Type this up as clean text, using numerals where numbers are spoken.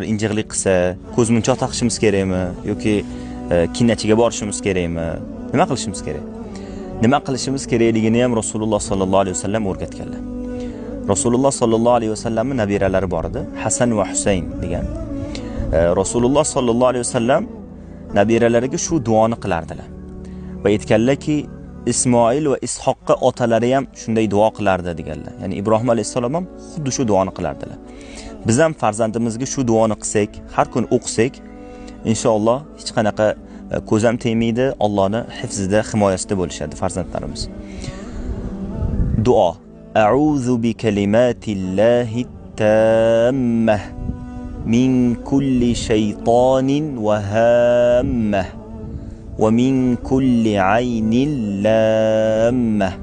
injiqlik qilsa, ko'zmunchoq taqishimiz kerakmi yoki kinachiga borishimiz kerakmi? Nima qilishimiz kerak? Nima qilishimiz kerakligini ham Rasululloh sallallohu alayhi vasallam o'rgatganlar. Rasululloh sallallohu alayhi vasallamning nabiralari bor edi, Hasan va Husayn degan. Rasululloh sallallohu alayhi vasallam nabiralariga shu duoni qilardilar. Va aytganlarki, Ismoil va Ishoqqa otalari ham shunday duo qilardi deganlar. Ya'ni Ibrohim alayhisalom ham xuddi shu duoni qilardilar. Biz ham farzandimizga shu duoni qilsak, har kun o'qisak, inshaalloh hech qanaqa ko'z ham tegmaydi, Allohning hifzida, himoyasida bo'lishadi farzandlarimiz. Duo. A'udhu bi kalimatillahi tammah min kulli shaytonin va hammah wa min kulli aynin lammah.